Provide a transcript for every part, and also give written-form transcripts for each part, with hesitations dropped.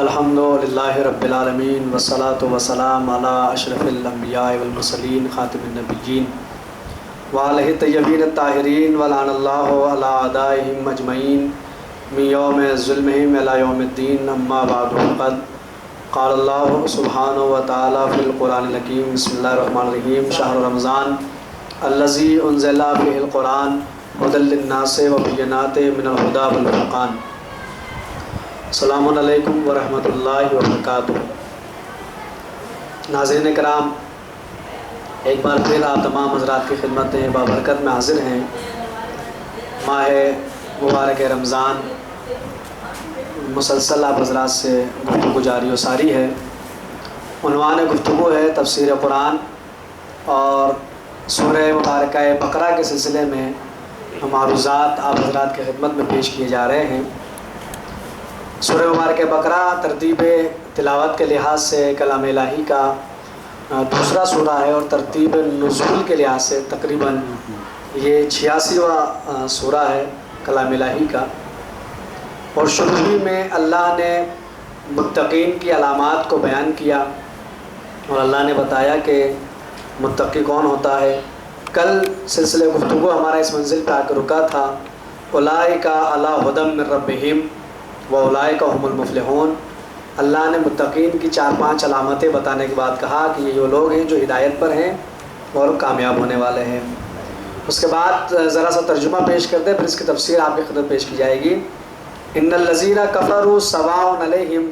الحمدللہ رب العالمین والصلاة والسلام علی اشرف الانبیاء والمرسلین خاتم النبیین وآلہ الطیبین الطاہرین ولعن اللہ علی اعدائہم اجمعین من یوم ظلمہم الی یوم الدین اما بعد قد قال اللہ سبحانہ وتعالی فی القرآن الحکیم بسم اللہ الرحمن الرحیم شہر رمضان الذی انزل فیہ القرآن ھدی للناس وبینات من الھدی والفرقان۔ السلام علیکم ورحمۃ اللہ وبرکاتہ۔ ناظرین کرام، ایک بار پھر آپ تمام حضرات کی خدمت میں بابرکت میں حاضر ہیں۔ ماہ مبارک رمضان مسلسل آپ حضرات سے گفتگو جاری و ساری ہے۔ عنوان گفتگو ہے تفسیر قرآن، اور سورہ مبارکہ بقرہ کے سلسلے میں معروضات آپ حضرات کی خدمت میں پیش کیے جا رہے ہیں۔ سورہ مبارکہ بقرہ ترتیب تلاوت کے لحاظ سے کلام الہی کا دوسرا سورہ ہے، اور ترتیب نزول کے لحاظ سے تقریباً یہ 86واں سورہ ہے کلام الہی کا۔ اور شروع ہی میں اللہ نے متقین کی علامات کو بیان کیا، اور اللہ نے بتایا کہ متقی کون ہوتا ہے۔ کل سلسلہ گفتگو ہمارا اس منزل پہ آ کے رکا تھا، اولئک علی ھدی من ربہم وَأُولَئِكَ هُمُ الْمُفْلِحُونَ۔ اللہ نے متقین کی 4-5 علامتیں بتانے کے بعد کہا کہ یہ وہ لوگ ہیں جو ہدایت پر ہیں اور کامیاب ہونے والے ہیں۔ اس کے بعد ذرا سا ترجمہ پیش کرتے، پھر اس کی تفسیر آپ کی خدمت پیش کی جائے گی۔ إِنَّ الَّذِينَ كَفَرُوا سَوَاءٌ عَلَيْهِمْ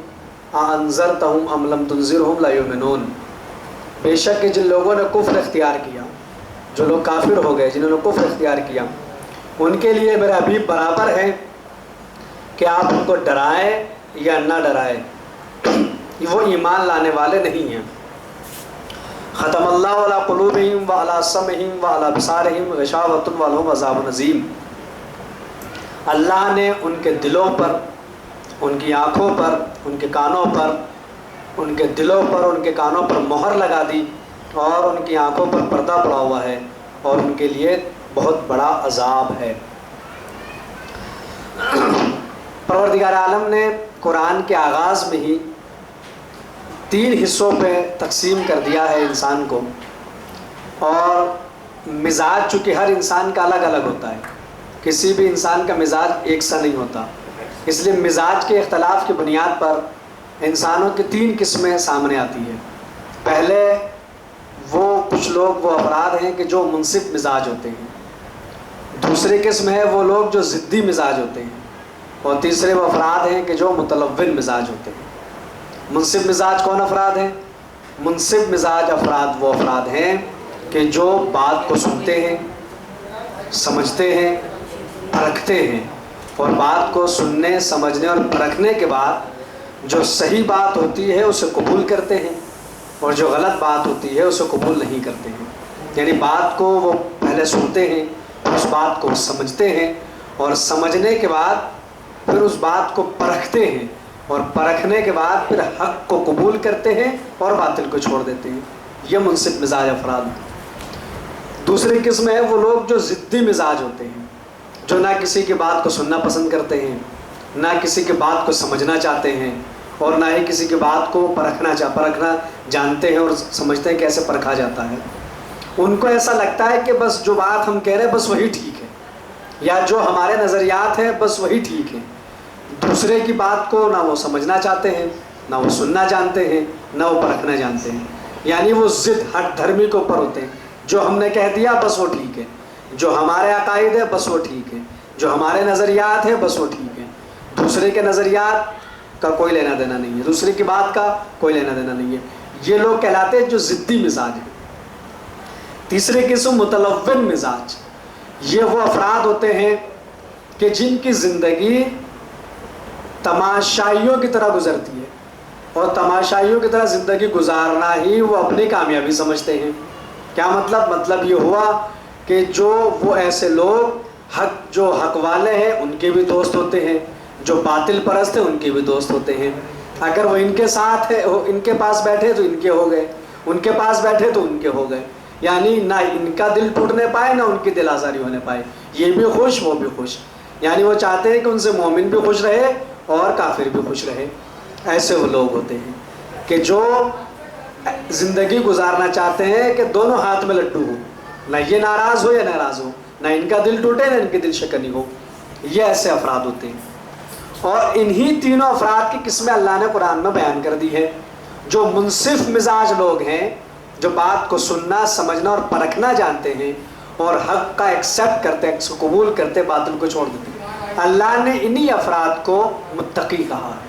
أَأَنذَرْتَهُمْ أَمْ لَمْ تُنذِرْهُمْ لَا يُؤْمِنُونَ۔ بے شک کہ جن لوگوں نے کفر اختیار کیا، جو لوگ کافر ہو گئے، جنہوں نے کفر اختیار کیا، ان کے لیے میرے حبیب برابر ہے کہ آپ ان کو ڈرائیں یا نہ ڈرائیں، وہ ایمان لانے والے نہیں ہیں۔ ختم اللہ علی قلوبہم وعلی سمعہم وعلی ابصارہم غشاوۃ ولہم عذاب عظیم۔ اللہ نے ان کے دلوں پر، ان کی آنکھوں پر، ان کے کانوں پر، ان کے دلوں پر، ان کے کانوں پر مہر لگا دی، اور ان کی آنکھوں پر پردہ پڑا ہوا ہے، اور ان کے لیے بہت بڑا عذاب ہے۔ پروردگار عالم نے قرآن کے آغاز میں ہی 3 حصوں پہ تقسیم کر دیا ہے انسان کو، اور مزاج چونکہ ہر انسان کا الگ الگ ہوتا ہے، کسی بھی انسان کا مزاج ایک سا نہیں ہوتا، اس لیے مزاج کے اختلاف کی بنیاد پر انسانوں کی 3 قسمیں سامنے آتی ہیں۔ پہلے وہ کچھ لوگ، وہ افراد ہیں کہ جو منصف مزاج ہوتے ہیں، دوسری قسم ہے وہ لوگ جو ضدی مزاج ہوتے ہیں، اور تیسرے وہ افراد ہیں کہ جو متلون مزاج ہوتے ہیں۔ منصف مزاج کون افراد ہیں؟ منصف مزاج افراد وہ افراد ہیں کہ جو بات کو سنتے ہیں، سمجھتے ہیں، پرکھتے ہیں، اور بات کو سننے، سمجھنے اور پرکھنے کے بعد جو صحیح بات ہوتی ہے اسے قبول کرتے ہیں، اور جو غلط بات ہوتی ہے اسے قبول نہیں کرتے ہیں۔ یعنی بات کو وہ پہلے سنتے ہیں، اس بات کو سمجھتے ہیں، اور سمجھنے کے بعد پھر اس بات کو پرکھتے ہیں، اور پرکھنے کے بعد پھر حق کو قبول کرتے ہیں اور باطل کو چھوڑ دیتے ہیں۔ یہ منصف مزاج افراد ہیں۔ دوسری قسم ہے وہ لوگ جو ضدی مزاج ہوتے ہیں، جو نہ کسی کی بات کو سننا پسند کرتے ہیں، نہ کسی کی بات کو سمجھنا چاہتے ہیں، اور نہ ہی کسی کی بات کو پرکھنا جانتے ہیں اور سمجھتے ہیں کیسے پرکھا جاتا ہے۔ ان کو ایسا لگتا ہے کہ بس جو بات ہم کہہ رہے ہیں بس وہی ٹھیک ہے، یا جو ہمارے نظریات ہیں بس وہی ٹھیک ہے۔ دوسرے کی بات کو نہ وہ سمجھنا چاہتے ہیں، نہ وہ سننا جانتے ہیں، نہ وہ پرکھنا جانتے ہیں۔ یعنی وہ ضد ہٹ دھرمی کے اوپر ہوتے ہیں، جو ہم نے کہہ دیا بس وہ ٹھیک ہے، جو ہمارے عقائد ہے بس وہ ٹھیک ہے، جو ہمارے نظریات ہے بس وہ ٹھیک ہے۔ دوسرے کے نظریات کا کوئی لینا دینا نہیں ہے، دوسرے کی بات کا کوئی لینا دینا نہیں ہے۔ یہ لوگ کہلاتے ہیں جو ضدی مزاج ہیں۔ تیسری قسم متلون مزاج، یہ وہ افراد ہوتے ہیں کہ جن کی زندگی تماشائیوں کی طرح گزرتی ہے، اور تماشائیوں کی طرح زندگی گزارنا ہی وہ اپنی کامیابی سمجھتے ہیں۔ کیا مطلب یہ ہوا کہ جو وہ ایسے لوگ جو حق والے ہیں ان کے بھی دوست ہوتے ہیں، جو باطل پرست ہیں ان کے بھی دوست ہوتے ہیں۔ اگر وہ ان کے ساتھ ہے، ان کے پاس بیٹھے تو ان کے ہو گئے، ان کے پاس بیٹھے تو ان کے ہو گئے۔ یعنی نہ ان کا دل ٹوٹنے پائے، نہ ان کی دل آزاری ہونے پائے، یہ بھی خوش وہ بھی خوش۔ یعنی وہ چاہتے ہیں کہ ان سے مومن بھی خوش رہے اور کافر بھی خوش رہے۔ ایسے وہ لوگ ہوتے ہیں کہ جو زندگی گزارنا چاہتے ہیں کہ دونوں ہاتھ میں لڈو ہو، نہ یہ ناراض ہو یا ناراض ہو، نہ ان کا دل ٹوٹے نہ ان کی دل شکنی ہو. یہ ایسے افراد ہوتے ہیں. اور انہی تینوں افراد کی قسمیں اللہ نے قرآن میں بیان کر دی ہے. جو منصف مزاج لوگ ہیں، جو بات کو سننا سمجھنا اور پرکھنا جانتے ہیں اور حق کا ایکسیپٹ کرتے ہیں، قبول کرتے، باطل کو چھوڑ دیتے ہیں. اللہ نے انہی افراد کو متقی کہا ہے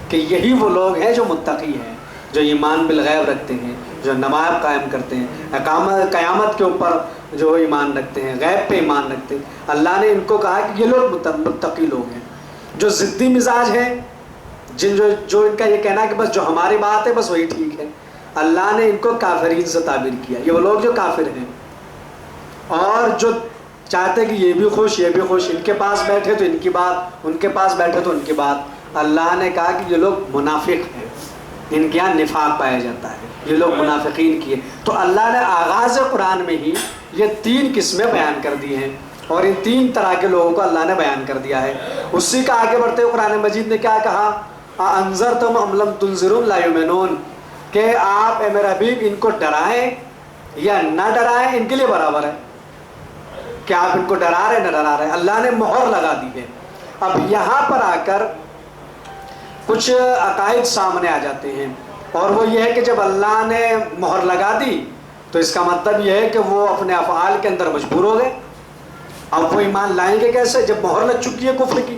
کہ یہی وہ لوگ ہیں جو متقی ہیں، جو ایمان بالغیب رکھتے ہیں، جو نماز قائم کرتے ہیں، قیامت کے اوپر جو ایمان رکھتے ہیں، غیب پہ ایمان رکھتے ہیں. اللہ نے ان کو کہا کہ یہ لوگ متقی لوگ ہیں. جو ضدی مزاج ہیں، جو ان کا یہ کہنا ہے کہ بس جو ہماری بات ہے بس وہی ٹھیک ہے، اللہ نے ان کو کافرین سے تعبیر کیا. یہ وہ لوگ جو کافر ہیں اور جو چاہتے کہ یہ بھی خوش یہ بھی خوش، ان کے پاس بیٹھے تو ان کی بات، ان کے پاس بیٹھے تو ان کی بات. اللہ نے کہا کہ یہ لوگ منافق ہیں، ان کے یہاں نفاق پایا جاتا ہے، یہ لوگ منافقین کی ہے. تو اللہ نے آغاز قرآن میں ہی یہ تین قسمیں بیان کر دی ہیں اور ان تین طرح کے لوگوں کو اللہ نے بیان کر دیا ہے. اسی کا آگے بڑھتے ہوئے قرآن مجید نے کیا کہا؟ انذرتم ام لم تنذروا لا یؤمنون، کہ آپ اے میرے حبیب ان کو ڈرائیں یا نہ ڈرائیں ان کے لیے برابر ہے، کہ آپ ان کو ڈرا رہے نہ ڈرا رہے. اللہ نے مہر لگا دی ہے. اب یہاں پر آ کر کچھ عقائد سامنے آ جاتے ہیں، اور وہ یہ ہے کہ جب اللہ نے مہر لگا دی تو اس کا مطلب یہ ہے کہ وہ اپنے افعال کے اندر مجبور ہو گئے. اب وہ ایمان لائیں گے کیسے جب مہر لگ چکی ہے کفر کی؟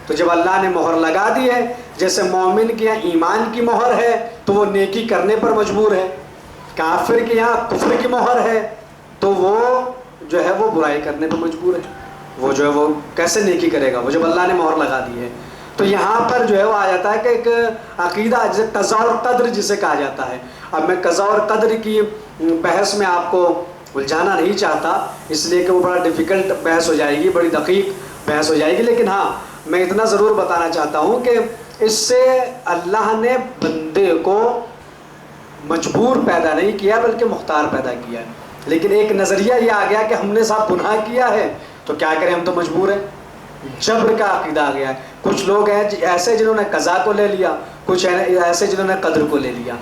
تو جب اللہ نے مہر لگا دی ہے، جیسے مومن کے یہاں ایمان کی مہر ہے تو وہ نیکی کرنے پر مجبور ہے، کافر کے یہاں کفر کی مہر ہے تو وہ جو ہے وہ برائی کرنے پر مجبور ہے. وہ جو ہے وہ کیسے نیکی کرے گا وہ جب اللہ نے مہر لگا دی ہے؟ تو یہاں پر جو ہے وہ آ جاتا ہے کہ ایک عقیدہ جسے قضا اور قدر جسے کہا جاتا ہے. اب میں قضا اور قدر کی بحث میں آپ کو الجھانا نہیں چاہتا، اس لیے کہ وہ بڑا ڈیفیکلٹ بحث ہو جائے گی، بڑی دقیق بحث ہو جائے گی. لیکن ہاں میں اتنا ضرور بتانا چاہتا ہوں کہ اس سے اللہ نے بندے کو مجبور پیدا نہیں کیا بلکہ مختار پیدا کیا ہے. لیکن ایک نظریہ یہ آ گیا کہ ہم نے صاحب گناہ کیا ہے تو کیا کریں، ہم تو مجبور ہیں. جبر کا عقیدہ آ گیا ہے. کچھ لوگ ہیں ایسے جنہوں نے قضا کو لے لیا، کچھ ایسے جنہوں نے قدر کو لے لیا.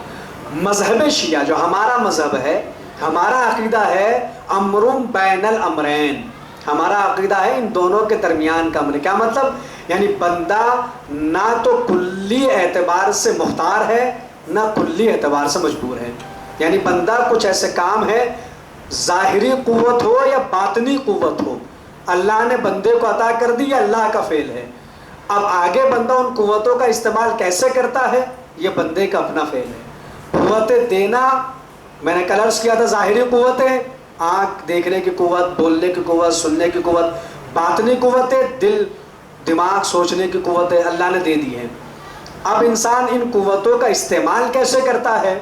مذہب شیعہ جو ہمارا مذہب ہے، ہمارا عقیدہ ہے امرم بین الامرین، ہمارا عقیدہ ہے ان دونوں کے درمیان کا امر. کیا مطلب؟ یعنی بندہ نہ تو کلی اعتبار سے مختار ہے نہ کلی اعتبار سے مجبور ہے. یعنی بندہ کچھ ایسے کام ہے، ظاہری قوت ہو یا باطنی قوت ہو، اللہ نے بندے کو عطا کر دی، یہ اللہ کا فعل ہے. اب آگے بندہ ان قوتوں کا استعمال کیسے کرتا ہے یہ بندے کا اپنا فعل ہے. قوت دینا میں نے کل عرض کیا تھا، ظاہری قوتیں، آنکھ دیکھنے کی قوت، بولنے کی قوت، سننے کی قوت. باطنی قوتیں، دل دماغ سوچنے کی قوتیں اللہ نے دے دی ہیں. اب انسان ان قوتوں کا استعمال کیسے کرتا ہے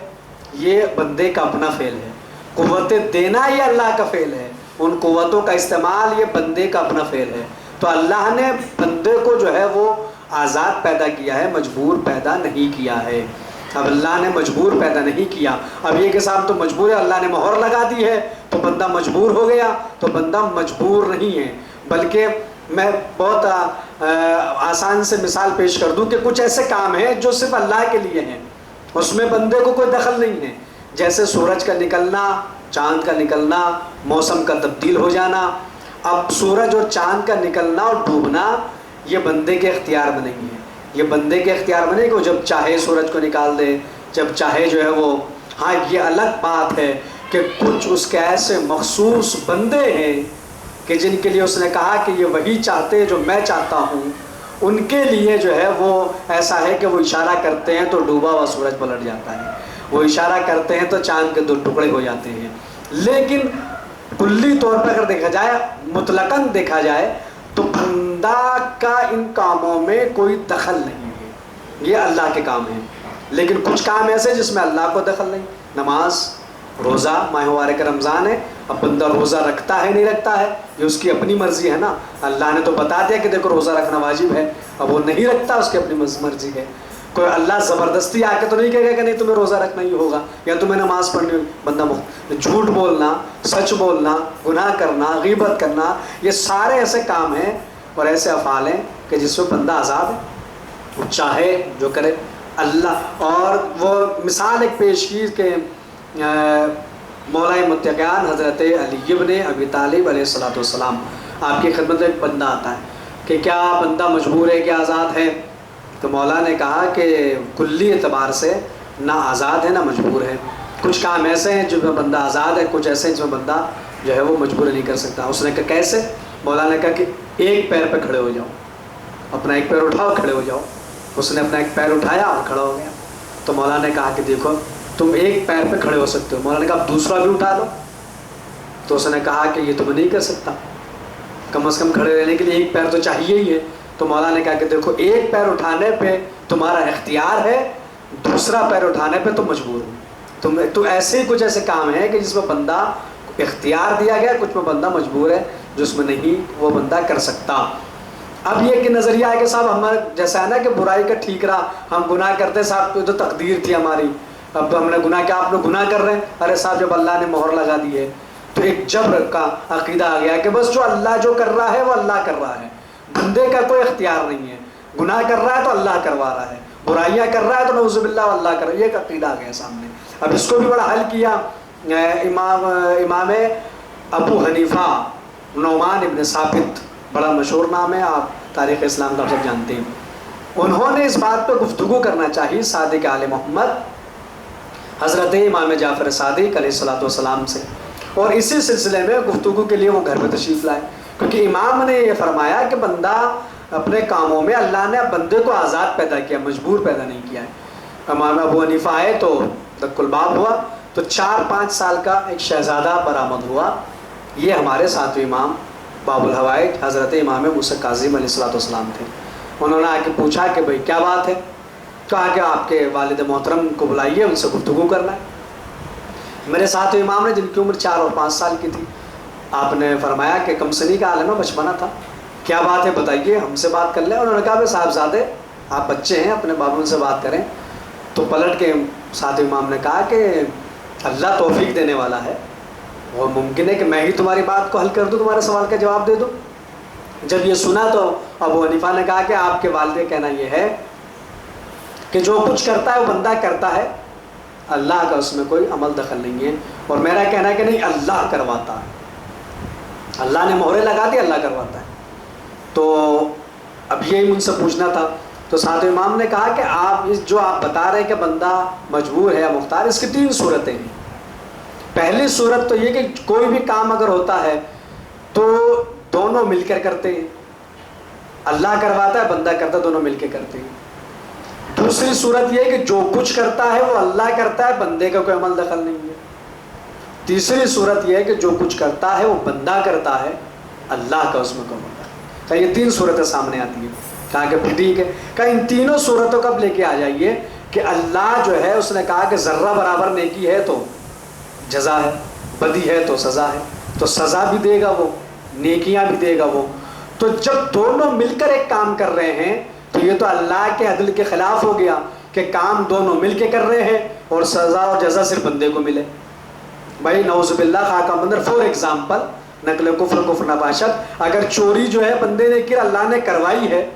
یہ بندے کا اپنا فعل ہے. قوتیں دینا یہ اللہ کا فعل ہے، ان قوتوں کا استعمال یہ بندے کا اپنا فعل ہے. تو اللہ نے بندے کو جو ہے وہ آزاد پیدا کیا ہے، مجبور پیدا نہیں کیا ہے. اب اللہ نے مجبور پیدا نہیں کیا. اب یہ کہ صاحب تو مجبور ہے، اللہ نے مہر لگا دی ہے تو بندہ مجبور ہو گیا، تو بندہ مجبور نہیں ہے. بلکہ میں بہت آسان سے مثال پیش کر دوں کہ کچھ ایسے کام ہیں جو صرف اللہ کے لیے ہیں، اس میں بندے کو کوئی دخل نہیں ہے. جیسے سورج کا نکلنا، چاند کا نکلنا، موسم کا تبدیل ہو جانا. اب سورج اور چاند کا نکلنا اور ڈوبنا یہ بندے کے اختیار میں نہیں ہے. یہ بندے کے اختیار میں نہیں کہ وہ جب چاہے سورج کو نکال دے، جب چاہے جو ہے وہ. ہاں یہ الگ بات ہے کہ کچھ اس کے ایسے مخصوص بندے ہیں کہ جن کے لیے اس نے کہا کہ یہ وہی چاہتے جو میں چاہتا ہوں. ان کے لیے جو ہے وہ ایسا ہے کہ وہ اشارہ کرتے ہیں تو ڈوبا ہوا سورج پلٹ جاتا ہے، وہ اشارہ کرتے ہیں تو چاند کے 2 ٹکڑے ہو جاتے ہیں. لیکن کلی طور پر اگر دیکھا جائے، مطلقاً دیکھا جائے تو بندہ کا ان کاموں میں کوئی دخل نہیں ہے، یہ اللہ کے کام ہیں. لیکن کچھ کام ایسے جس میں اللہ کو دخل نہیں. نماز، روزہ، ماہ مبارک رمضان ہے، اب بندہ روزہ رکھتا ہے نہیں رکھتا ہے یہ اس کی اپنی مرضی ہے نا. اللہ نے تو بتا دیا کہ دیکھو روزہ رکھنا واجب ہے، اب وہ نہیں رکھتا اس کی اپنی مرضی ہے. کوئی اللہ زبردستی آ کے تو نہیں کہے گا کہ نہیں تمہیں روزہ رکھنا ہی ہوگا یا تمہیں نماز پڑھنی ہوگی. بندہ جھوٹ بولنا، سچ بولنا، گناہ کرنا، غیبت کرنا، یہ سارے ایسے کام ہیں اور ایسے افعال ہیں کہ جس میں بندہ آزاد ہے، وہ چاہے جو کرے. اللہ اور وہ مثال ایک پیش کی کہ مولا متقیان حضرت علی ابن ابی طالب علیہ السلام آپ کی خدمت میں ایک بندہ آتا ہے کہ کیا بندہ مجبور ہے کہ آزاد ہے؟ تو مولا نے کہا کہ کلی اعتبار سے نہ آزاد ہے نہ مجبور ہے، کچھ کام ایسے ہیں جن میں بندہ آزاد ہے، کچھ ایسے ہیں جن میں بندہ جو ہے وہ مجبور نہیں کر سکتا۔ اس نے کہا کیسے؟ مولا نے کہا کہ ایک پیر پہ کھڑے ہو جاؤ، اپنا ایک پیر اٹھاؤ کھڑے ہو جاؤ۔ اس نے اپنا ایک پیر اٹھایا اور کھڑا ہو گیا۔ تو مولا نے کہا کہ دیکھو تم ایک پیر پہ کھڑے ہو سکتے ہو۔ مولا نے کہا اب دوسرا بھی اٹھا لو۔ تو اس نے کہا کہ یہ تو میں نہیں کر سکتا، کم از کم کھڑے رہنے کے لیے ایک پیر تو چاہیے ہی ہے۔ تو مولا نے کہا کہ دیکھو ایک پیر اٹھانے پہ تمہارا اختیار ہے، دوسرا پیر اٹھانے پہ تم مجبور ہو۔ تو ایسے ہی کچھ ایسے کام ہیں کہ جس میں بندہ اختیار دیا گیا، کچھ میں بندہ مجبور ہے، جس میں نہیں وہ بندہ کر سکتا۔ اب یہ کہ نظریہ ہے کہ صاحب ہمارا جیسا ہے نا کہ برائی کا ٹھیک رہا، ہم گناہ کرتے صاحب تو تقدیر تھی ہماری، اب ہم نے گناہ کیا، آپ لوگ گناہ کر رہے ہیں، ارے صاحب جب اللہ نے مہر لگا دی ہے تو ایک جبر کا عقیدہ آ گیا کہ بس جو اللہ جو کر رہا ہے وہ اللہ کر رہا ہے، بندے کا کوئی اختیار نہیں ہے، گناہ کر رہا ہے تو اللہ کروا رہا ہے، برائیاں کر رہا ہے تو نعوذ باللہ اللہ کر رہا ہے، یہ ایک عقیدہ آ گیا سامنے۔ اب اس کو بھی بڑا حل کیا امام ابو حنیفہ نعمان ابن ثابت، بڑا مشہور نام ہے، آپ تاریخ اسلام کا سب جانتے ہیں۔ انہوں نے اس بات پہ گفتگو کرنا چاہی صادق آل محمد حضرت امام جعفر صادق علیہ السلام سے، اور اسی سلسلے میں گفتگو کے لیے وہ گھر میں تشریف لائے، کیونکہ امام نے یہ فرمایا کہ بندہ اپنے کاموں میں اللہ نے بندے کو آزاد پیدا کیا، مجبور پیدا نہیں کیا ہے۔ امام ابو حنیفہ آئے تو دق الباب ہوا تو 4-5 سال کا ایک شہزادہ برآمد ہوا، یہ ہمارے ساتویں امام باب الحوائج حضرت امام موسیٰ کاظم علیہ السلام تھے۔ انہوں نے آ کے پوچھا کہ بھئی کیا بات ہے؟ کہا کہ آپ کے والد محترم کو بلائیے، ان سے گفتگو کرنا ہے۔ میرے ساتھ امام نے، جن کی عمر 4 اور 5 سال کی تھی، آپ نے فرمایا کہ کم سنی کا عالم ہے، بچپنا تھا، کیا بات ہے بتائیے، ہم سے بات کر لیں۔ انہوں نے کہا بھائی صاحبزادے آپ بچے ہیں، اپنے بابوں سے بات کریں۔ تو پلٹ کے ساتھ امام نے کہا کہ اللہ توفیق دینے والا ہے، اور ممکن ہے کہ میں ہی تمہاری بات کو حل کر دوں، تمہارے سوال کا جواب دے دوں۔ جب یہ سنا تو ابو حنیفہ نے کہا کہ آپ کے والد کا کہنا یہ ہے کہ جو کچھ کرتا ہے وہ بندہ کرتا ہے، اللہ کا اس میں کوئی عمل دخل نہیں ہے، اور میرا کہنا ہے کہ نہیں، اللہ کرواتا ہے، اللہ نے مہرے لگا دی، اللہ کرواتا ہے۔ تو اب یہی مجھ سے پوچھنا تھا۔ تو ساتھ امام نے کہا کہ آپ جو آپ بتا رہے ہیں کہ بندہ مجبور ہے یا مختار، اس کی 3 صورتیں ہیں۔ پہلی صورت تو یہ کہ کوئی بھی کام اگر ہوتا ہے تو دونوں مل کر کرتے ہیں، اللہ کرواتا ہے، بندہ کرتا ہے، دونوں مل کے کرتے ہیں۔ دوسری صورت یہ ہے کہ جو کچھ کرتا ہے وہ اللہ کرتا ہے، بندے کا کوئی عمل دخل نہیں ہے۔ تیسری صورت یہ ہے کہ جو کچھ کرتا ہے وہ بندہ کرتا ہے، اللہ کا اس میں کوئی عمل دخل۔ یہ 3 صورتیں سامنے آتی ہیں۔ کہا کہ ٹھیک ہے، کہ ان تینوں صورتوں کو اب لے کے آ جائیے کہ اللہ جو ہے اس نے کہا کہ ذرہ برابر نیکی ہے تو جزا ہے، بدی ہے تو سزا ہے، تو سزا بھی دے گا وہ، نیکیاں بھی دے گا وہ۔ تو جب دونوں مل کر ایک کام کر رہے ہیں تو یہ تو اللہ کے عدل کے خلاف ہو گیا کہ کام دونوں مل کے کر رہے ہیں اور سزا اور جزا صرف بندے کو ملے۔ بھائی نعوذ باللہ خاکہ مندر، فور ایگزامپل، نقل کفر نباشت، اگر چوری جو ہے بندے نے کی، اللہ نے کروائی ہے،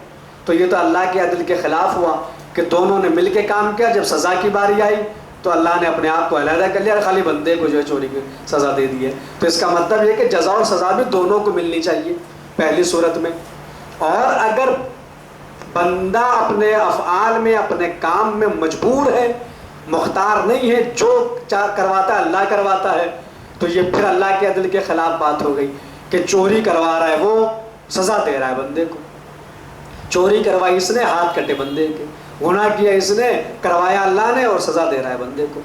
تو یہ تو اللہ کے عدل کے خلاف ہوا کہ دونوں نے مل کے کام کیا، جب سزا کی باری آئی تو اللہ نے اپنے آپ کو علیحدہ کر لیا اور خالی بندے کو جو ہے چوری کی سزا دے دی ہے۔ تو اس کا مطلب یہ کہ جزا اور سزا بھی دونوں کو ملنی چاہیے پہلی صورت میں۔ اور اگر بندہ اپنے افعال میں، اپنے کام میں مجبور ہے، مختار نہیں ہے، جو کرواتا ہے اللہ کرواتا ہے، تو یہ پھر اللہ کے عدل کے خلاف بات ہو گئی کہ چوری کروا رہا ہے وہ، سزا دے رہا ہے بندے کو۔ چوری کروائی اس نے، ہاتھ کٹے بندے کے، گناہ کیا اس نے، کروایا اللہ نے، اور سزا دے رہا ہے بندے کو۔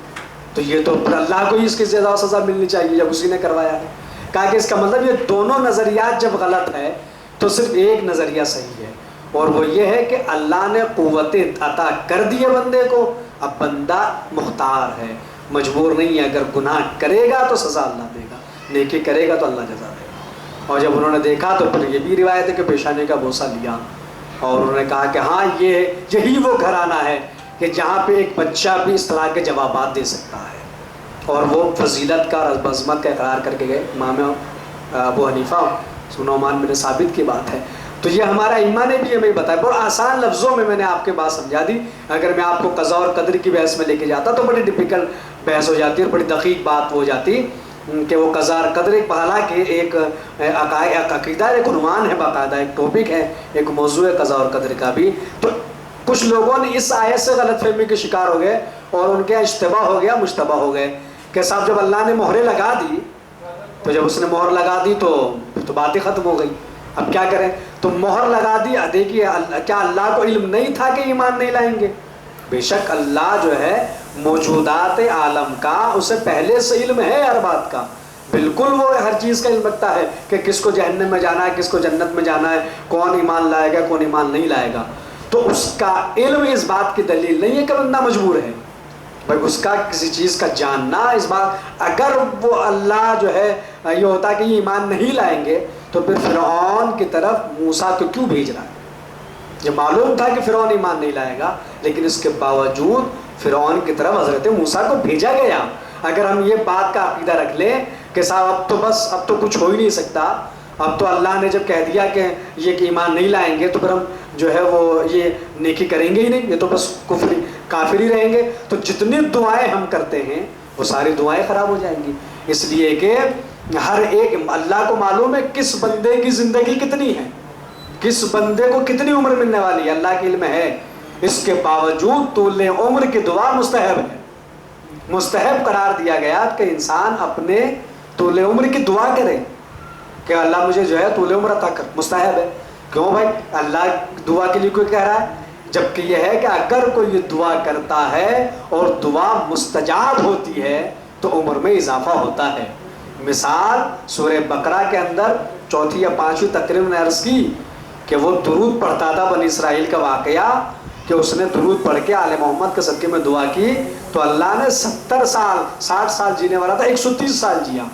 تو یہ تو پھر اللہ کو ہی اس کی سزا و سزا ملنی چاہیے جب اسی نے کروایا ہے۔ کہا کہ اس کا مطلب یہ دونوں نظریات جب غلط ہے تو صرف ایک نظریہ صحیح ہے، اور وہ یہ ہے کہ اللہ نے قوت عطا کر دی ہے بندے کو، اب بندہ مختار ہے، مجبور نہیں ہے۔ اگر گناہ کرے گا تو سزا اللہ دے گا، نیکی کرے گا تو اللہ جزا دے گا۔ اور جب انہوں نے دیکھا تو پھر یہ بھی روایت ہے کہ پیشانے کا بوسہ لیا، اور انہوں نے کہا کہ ہاں یہی وہ گھرانہ ہے کہ جہاں پہ ایک بچہ بھی اس طرح کے جوابات دے سکتا ہے، اور وہ فضیلت کا اور عظمت کا اقرار کر کے گئے امام ابو حنیفہ۔ نعمان بن ثابت کی بات ہے۔ تو یہ ہمارا ایمان نے بھی ہمیں بتایا. بہت آسان لفظوں میں نے آپ کے بات سمجھا دی. اگر میں آپ کو قضاء اور قدر کی بحث میں لے کے جاتا تو بڑی ڈیفیکلٹ بحث ہو جاتی ہے اور بڑی دقیق بات ہو جاتی کہ وہ قضاء اور قدر ایک حالانکہ ایک عقیدہ، ایک عنوان ہے، باقاعدہ ایک ٹاپک ہے، ایک موضوع ہے قضاء اور قدر کا بھی. تو کچھ لوگوں نے اس آیت سے غلط فہمی کے شکار ہو گئے اور ان کے اشتباہ ہو گیا، مشتبہ ہو گئے کہ صاحب جب اللہ نے مہریں لگا دی تو جب اس نے مہر لگا دی تو بات ہی ختم ہو گئی، اب کیا کریں. تو مہر لگا دی. دیکھیے کیا اللہ کو علم نہیں تھا کہ ایمان نہیں لائیں گے؟ بے شک اللہ جو ہے موجودات عالم کا اسے پہلے سے علم ہے ہر بات کا. بالکل وہ ہر چیز کا علم رکھتا ہے کہ کس کو جہنم میں جانا ہے، کس کو جنت میں جانا ہے، کون ایمان لائے گا، کون ایمان نہیں لائے گا. تو اس کا علم اس بات کی دلیل نہیں ہے کہ بندہ مجبور ہے. بھائی اس کا کسی چیز کا جاننا اس بات، اگر وہ اللہ جو ہے یہ ہوتا کہ یہ ایمان نہیں لائیں گے تو پھر فرعون کی طرف موسیٰ کو کیوں بھیج رہا ہے؟ یہ معلوم تھا کہ فرعون ایمان نہیں لائے گا، لیکن اس کے باوجود فرعون کی طرف حضرت موسیٰ کو بھیجا گیا. اگر ہم یہ بات کا عقیدہ رکھ لیں کہ صاحب اب تو کچھ ہو ہی نہیں سکتا، اب تو اللہ نے جب کہہ دیا کہ یہ کہ ایمان نہیں لائیں گے تو پھر ہم جو ہے وہ یہ نیکی کریں گے ہی نہیں، یہ تو بس کافر ہی رہیں گے، تو جتنی دعائیں ہم کرتے ہیں وہ ساری دعائیں خراب ہو جائیں گی. اس لیے کہ ہر ایک اللہ کو معلوم ہے کس بندے کی زندگی کتنی ہے، کس بندے کو کتنی عمر ملنے والی ہے، اللہ کے علم ہے. اس کے باوجود طول عمر کی دعا مستحب ہے. مستحب قرار دیا گیا کہ انسان اپنے طول عمر کی دعا کرے کہ اللہ مجھے جو ہے طول عمر عطا کر. مستحب ہے. کیوں بھائی؟ اللہ دعا کے لیے کوئی کہہ رہا ہے؟ جبکہ یہ ہے کہ اگر کوئی یہ دعا کرتا ہے اور دعا مستجاب ہوتی ہے تو عمر میں اضافہ ہوتا ہے. مثال سورہ بقرہ کے اندر 4 یا 5 تقریباً عرض کی کہ وہ درود پڑھتا تھا بنی اسرائیل کا واقعہ کہ اس نے درود پڑھ کے آل محمد کے صدقے میں دعا کی تو اللہ نے 70 سال 60 سال جینے والا تھا 130 سال جیا.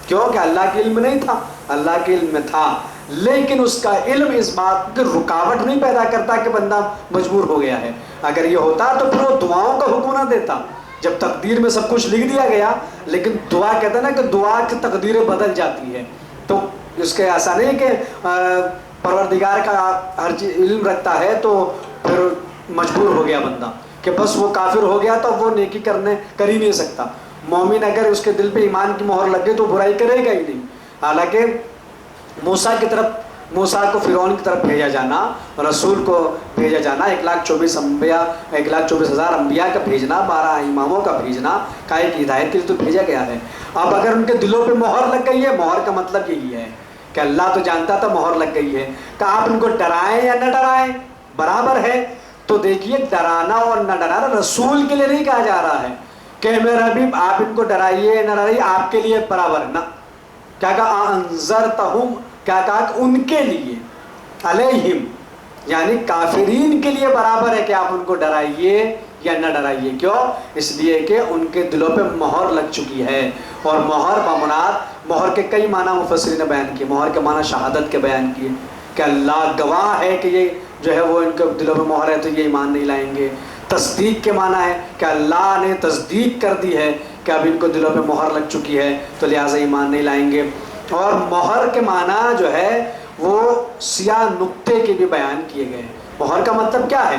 کیوں کہ اللہ کے علم نہیں تھا، اللہ کے علم میں تھا، لیکن اس کا علم اس بات کی رکاوٹ نہیں پیدا کرتا کہ بندہ مجبور ہو گیا ہے. اگر یہ ہوتا تو پھر وہ دعاؤں کا حکم نہ دیتا. جب تقدیر میں سب کچھ لکھ دیا گیا، لیکن دعا کہتے ہیں نا کہ دعا کی تقدیریں بدل جاتی ہے، تو اس کے ایسا نہیں کہ پروردگار کا ہر چیز علم رکھتا ہے تو پھر مجبور ہو گیا بندہ کہ بس وہ کافر ہو گیا تو وہ نیکی کر ہی نہیں سکتا. مومن اگر اس کے دل پہ ایمان کی مہر لگ گئی تو برائی کرے گا ہی نہیں. حالانکہ موسیٰ کو فرعون کی طرف بھیجا جانا، رسول کو بھیجا جانا، 1,24,000 انبیاء کا بھیجنا، 12 اماموں کا بھیجنا کا ایک ہدایت کے لیے تو بھیجا گیا ہے. اب اگر ان کے دلوں پہ مہر لگ گئی ہے، مہر کا مطلب یہی ہے کہ اللہ تو جانتا تھا مہر لگ گئی ہے، کہ آپ ان کو ڈرائیں یا نہ ڈرائیں برابر ہے. تو دیکھیے ڈرانا اور نہ ڈرانا رسول کے لیے نہیں کہا جا رہا ہے کہ میرا حبیب آپ ان کو ڈرائیے نہ ڈرائیے، آپ کے لیے برابر نہ. کیا کہا؟ انذرتہم، کیا کہا کہ ان کے لیے، علیہم یعنی کافرین کے لیے برابر ہے کہ آپ ان کو ڈرائیے یا نہ ڈرائیے. کیوں؟ اس لیے کہ ان کے دلوں پہ مہر لگ چکی ہے. اور مہر بمراد، مہر کے کئی معنی مفسرین نے بیان کیے. مہر کے معنی شہادت کے بیان کیے کہ اللہ گواہ ہے کہ یہ جو ہے وہ ان کے دلوں پہ مہر ہے تو یہ ایمان نہیں لائیں گے. تصدیق کے معنی ہے کہ اللہ نے تصدیق کر دی ہے کہ اب ان کو دلوں پہ مہر لگ چکی ہے تو لہٰذا ایمان نہیں لائیں گے. اور مہر کے معنی جو ہے وہ سیاہ نقطے کے بھی بیان کیے گئے. مہر کا مطلب کیا ہے؟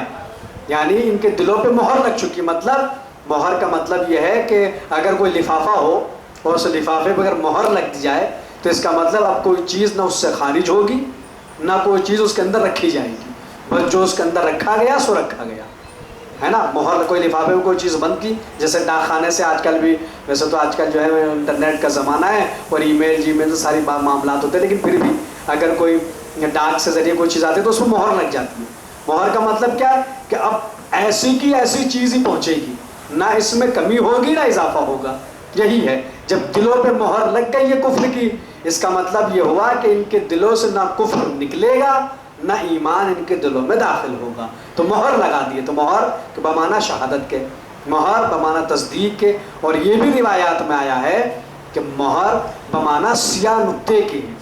یعنی ان کے دلوں پہ مہر لگ چکی. مطلب مہر کا مطلب یہ ہے کہ اگر کوئی لفافہ ہو اور اس لفافے پہ اگر مہر لگ دی جائے تو اس کا مطلب اب کوئی چیز نہ اس سے خارج ہوگی نہ کوئی چیز اس کے اندر رکھی جائے گی، بس جو اس کے اندر رکھا گیا سو رکھا گیا ہے نا. مہر کوئی لفافے میں کوئی چیز بند کی، جیسے ڈاک خانے سے آج کل بھی، ویسے تو آج کل جو ہے انٹرنیٹ کا زمانہ ہے اور ای میل جی میل سے ساری معاملات ہوتے ہیں، لیکن پھر بھی اگر کوئی ڈاک سے ذریعے کوئی چیز آتی ہے تو اس میں مہر لگ جاتی ہے. مہر کا مطلب کیا ہے کہ اب ایسی کی ایسی چیز ہی پہنچے گی، نہ اس میں کمی ہوگی نہ اضافہ ہوگا. یہی ہے جب دلوں پہ مہر لگ گئی ہے کفر کی، اس کا مطلب یہ ہوا کہ ان کے دلوں سے نہ کفر نکلے گا نہ ایمان ان کے دلوں میں داخل ہوگا. تو مہر لگا دیے. تو مہر کے بمعنی شہادت کے، مہر بمعنی تصدیق کے. اور یہ بھی روایات میں آیا ہے کہ مہر بمعنی سیاہ نقطے کی ہے،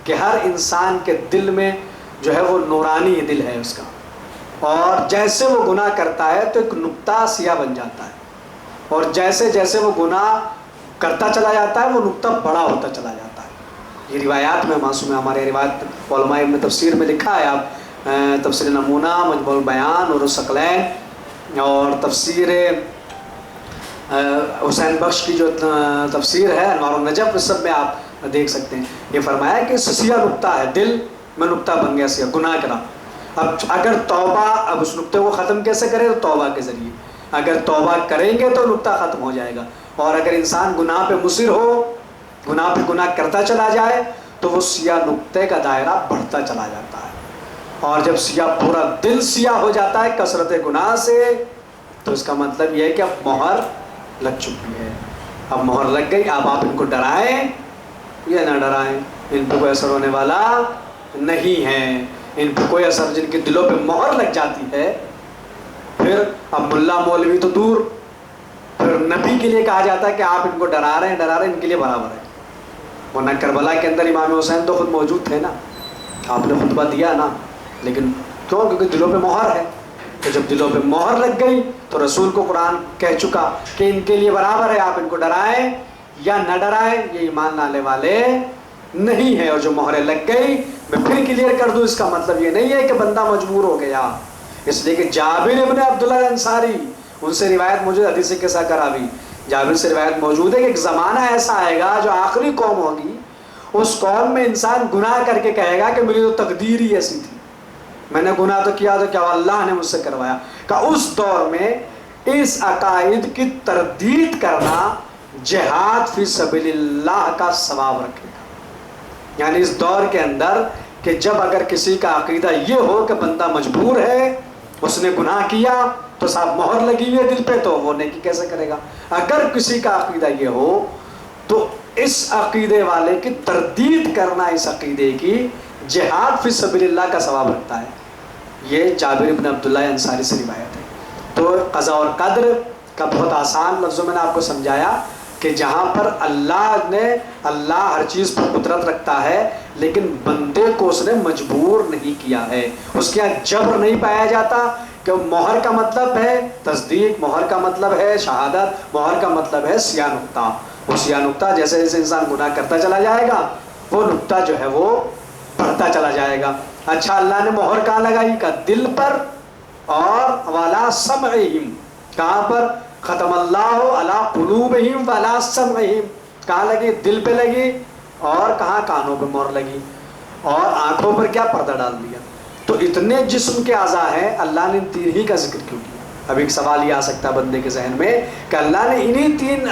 کہ ہر انسان کے دل میں جو ہے وہ نورانی دل ہے اس کا، اور جیسے وہ گناہ کرتا ہے تو ایک نقطہ سیاہ بن جاتا ہے، اور جیسے جیسے وہ گناہ کرتا چلا جاتا ہے وہ نقطہ بڑا ہوتا چلا جاتا ہے. یہ روایات میں معصوم ہے. ہمارے روایت علماء ابن تفسیر میں لکھا ہے، آپ تفسیر نمونہ، مجموع البیان اور الثقلین اور تفسیر حسین بخش کی جو تفسیر ہے انوار النجف، اس سب میں آپ دیکھ سکتے ہیں. یہ فرمایا کہ سیاہ نقطہ ہے، دل میں نقطہ بن گیا سیاہ، گناہ کرا. اب اگر توبہ، اب اس نقطے کو ختم کیسے کرے؟ تو توبہ کے ذریعے. اگر توبہ کریں گے تو نقطہ ختم ہو جائے گا. اور اگر انسان گناہ پہ مصر ہو، گناہ پہ گناہ کرتا چلا جائے، تو وہ سیاہ نقطے کا دائرہ بڑھتا چلا جاتا ہے. اور جب سیاہ، پورا دل سیاہ ہو جاتا ہے کثرت گناہ سے، تو اس کا مطلب یہ ہے کہ اب مہر لگ چکی ہے. اب مہر لگ گئی. اب آپ ان کو ڈرائیں یا نہ ڈرائیں، ان پہ کوئی اثر ہونے والا نہیں ہے. ان پہ کوئی اثر، جن کے دلوں پہ مہر لگ جاتی ہے، پھر اب ملا مولوی تو دور، پھر نبی کے لیے کہا جاتا ہے کہ آپ ان کو ڈرا رہے ہیں، ان کے لیے برابر ہے. ورنہ کربلا کے اندر امام حسین تو خود موجود تھے نا، آپ نے خطبہ دیا نا. لیکن کیوں؟ کیونکہ دلوں پہ مہر ہے. تو جب دلوں پہ مہر لگ گئی تو رسول کو قرآن کہہ چکا کہ ان کے لیے برابر ہے، آپ ان کو ڈرائیں یا نہ ڈرائیں، یہ ایمان لانے والے نہیں ہے. اور جو مہریں لگ گئی، میں پھر کلیئر کر دوں، اس کا مطلب یہ نہیں ہے کہ بندہ مجبور ہو گیا. اس لیے کہ جابر ابن عبداللہ الانصاری، ان سے روایت موجود، حدیث قصہ کراوی، جابر سے روایت موجود ہے کہ ایک زمانہ ایسا آئے گا جو آخری قوم ہوگی، اس قوم میں انسان گناہ کر کے کہے گا کہ میری تو تقدیر ہی ایسی تھی، میں نے گناہ تو کیا، تو کیا اللہ نے مجھ سے کروایا. کہ اس دور میں اس عقائد کی تردید کرنا جہاد فی سبیل اللہ کا ثواب رکھے گا. یعنی اس دور کے اندر کہ جب اگر کسی کا عقیدہ یہ ہو کہ بندہ مجبور ہے، اس نے گناہ کیا تو صاحب مہر لگی ہوئی ہے دل پہ، تو وہ نیکی کیسے کرے گا؟ اگر کسی کا عقیدہ یہ ہو تو اس عقیدے والے کی تردید کرنا اس عقیدے کی جہاد فی سبیل اللہ کا ثواب رکھتا ہے. یہ جابر بن عبداللہ انصاری سے روایت ہے. تو قضاء اور قدر کا بہت آسان لفظوں میں نے آپ کو سمجھایا کہ جہاں پر اللہ ہر چیز پر قدرت رکھتا ہے، لیکن بندے کو اس نے مجبور نہیں کیا ہے. اس کے یہاں جبر نہیں پایا جاتا کہ مہر کا مطلب ہے تصدیق، مہر کا مطلب ہے شہادت، مہر کا مطلب ہے سیاہ نقطہ. وہ سیاہ نقطہ جیسے جیسے انسان گناہ کرتا چلا جائے گا، وہ نقطہ جو ہے وہ بڑھتا چلا جائے گا. اچھا، اللہ نے مہر کہاں لگائی؟ کا دل پر. اور والا سمعہم، کہاں پر؟ ختم اللہ علی قلوبہم والا سمعہم، کہاں لگی؟ دل پہ لگی. اور کہاں؟ کانوں پہ مہر لگی. اور آنکھوں پر کیا؟ پردہ ڈال دیا. تو اتنے جسم کے اعضاء ہیں، اللہ نے تین ہی کا ذکر کیوں کیا؟ اب ایک سوال یہ آ سکتا ہے بندے کے ذہن میں کہ اللہ نے انہی تین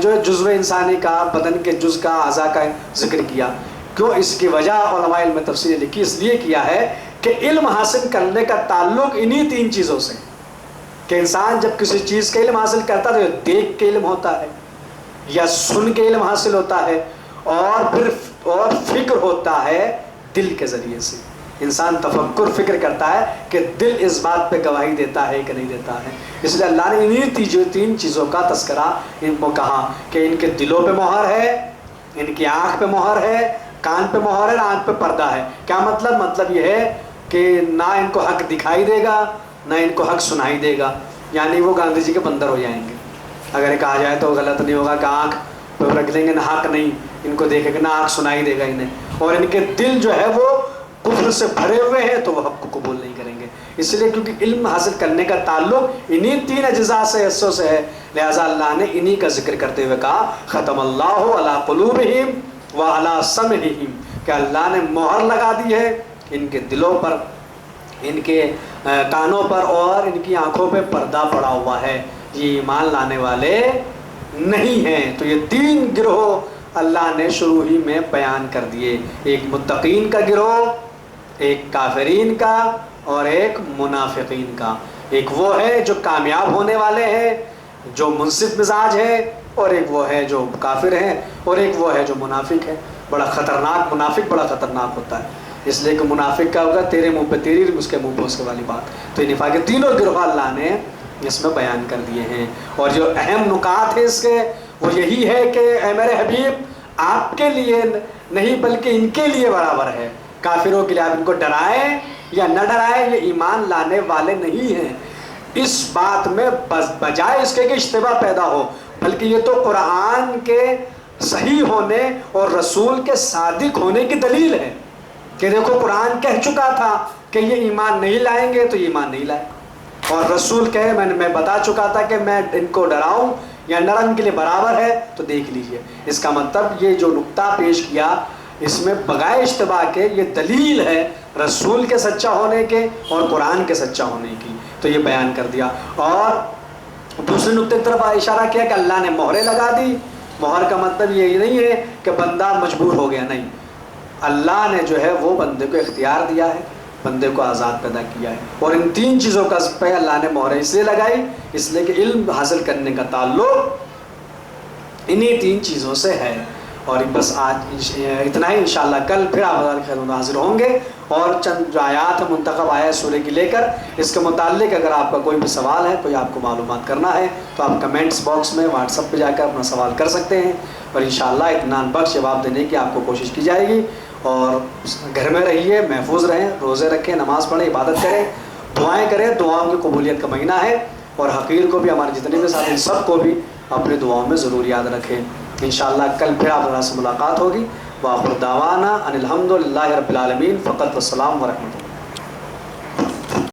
جو جزو انسانی کا، بدن کے جز کا، اعضاء کا ذکر کیا کیوں؟ اس کی وجہ علماء علم تفسیر لکھی، اس لیے کیا ہے کہ علم حاصل کرنے کا تعلق انہی تین چیزوں سے. کہ انسان جب کسی چیز کا علم حاصل کرتا ہے تو دیکھ کے علم ہوتا ہے، یا سن کے علم حاصل ہوتا ہے، اور پھر فکر ہوتا ہے دل کے ذریعے سے. انسان تفکر، فکر کرتا ہے کہ دل اس بات پہ گواہی دیتا ہے کہ نہیں دیتا ہے. اس لیے اللہ نے انہی تین چیزوں کا تذکرہ ان کو کہا کہ ان کے دلوں پہ مہر ہے، ان کی آنکھ پہ مہر ہے، کان پہ مہر ہے، آنکھ پہ پردہ ہے. کیا مطلب؟ مطلب یہ ہے کہ نہ ان کو حق دکھائی دے گا، نہ ان کو حق سنائی دے گا. یعنی وہ گاندھی جی کے بندر ہو جائیں گے. اگر کہا جائے تو غلط نہیں ہوگا کہ آنکھ پہ رکھ لیں گے، نہ حق نہیں ان کو دیکھے گا، نہ آنکھ سنائی دے گا انہیں. اور ان کے دل جو ہے وہ کفر سے بھرے ہوئے ہیں، تو وہ حق کو قبول نہیں کریں گے. اس لیے کیونکہ علم حاصل کرنے کا تعلق انہی تین اجزاء سے، حصوں سے ہے، لہٰذا اللہ نے انہی کا ذکر کرتے ہوئے کہا ختم اللہ علی قلوبہم وعلی سمعہم، کہ اللہ نے مہر لگا دی ہے ان کے دلوں پر، ان کے کانوں پر، اور ان کی آنکھوں پہ پردہ پڑا ہوا ہے. یہ ایمان لانے والے نہیں ہیں. تو یہ تین گروہ اللہ نے شروع ہی میں بیان کر دیے، ایک متقین کا گروہ، ایک کافرین کا، اور ایک منافقین کا. ایک وہ ہے جو کامیاب ہونے والے ہیں، جو منصف مزاج ہے، اور ایک وہ ہے جو کافر ہیں، اور ایک وہ ہے جو منافق ہے. بڑا خطرناک، منافق بڑا خطرناک ہوتا ہے. اس لیے کہ منافق کا ہوگا تیرے منہ پہ تیری، اس کے منہ پہ اس کے والی بات. تو یہ نفاق کے تینوں گروہ اللہ نے اس میں بیان کر دیے ہیں. اور جو اہم نکات ہیں اس کے، وہ یہی ہے کہ اے میرے حبیب، آپ کے لیے نہیں بلکہ ان کے لیے برابر ہے. کافروں کے لیے آپ ان کو ڈرائیں یا نہ ڈرائیں، یہ ایمان لانے والے نہیں ہیں. اس بات میں بجائے اس کے کہ اشتباہ پیدا ہو، بلکہ یہ تو قرآن کے صحیح ہونے اور رسول کے صادق ہونے کی دلیل ہے کہ دیکھو قرآن کہہ چکا تھا کہ یہ ایمان نہیں لائیں گے تو یہ ایمان نہیں لائے، اور رسول کہے میں بتا چکا تھا کہ میں ان کو ڈراؤں یا نرم کے لیے برابر ہے، تو دیکھ لیجئے۔ اس کا مطلب یہ جو نقطہ پیش کیا اس میں بغیر اشتباہ کے یہ دلیل ہے رسول کے سچا ہونے کے اور قرآن کے سچا ہونے کی، تو یہ بیان کر دیا۔ اور دوسرے نقطے کی طرف اشارہ کیا کہ اللہ نے مہریں لگا دی۔ مہر کا مطلب یہ نہیں ہے کہ بندہ مجبور ہو گیا، نہیں، اللہ نے جو ہے وہ بندے کو اختیار دیا ہے، بندے کو آزاد پیدا کیا ہے، اور ان تین چیزوں کا پہ اللہ نے مہریں اس لیے لگائی، اس لیے کہ علم حاصل کرنے کا تعلق انہی تین چیزوں سے ہے۔ اور بس آج اتنا ہی، انشاءاللہ کل پھر آپ خدمت حاضر ہوں گے، اور چند جو آیات منتخب آیا سورہ کی لے کر اس کے متعلق اگر آپ کا کوئی بھی سوال ہے، کوئی آپ کو معلومات کرنا ہے تو آپ کمنٹس باکس میں واٹس ایپ پہ جا کر اپنا سوال کر سکتے ہیں، اور انشاءاللہ اطمینان بخش جواب دینے کی آپ کو کوشش کی جائے گی۔ اور گھر میں رہیے، محفوظ رہیں، روزے رکھیں، نماز پڑھیں، عبادت کریں، دعائیں کریں، دعاؤں کی قبولیت کا مہینہ ہے، اور حقیر کو بھی، ہمارے جتنے بھی ساتھی سب کو بھی اپنے دعاؤں میں ضرور یاد رکھیں۔ انشاءاللہ کل پھر آپ سے ملاقات ہوگی۔ وآخر دعوانا ان الحمد للہ رب العالمین۔ فقط والسلام ورحمۃ اللہ۔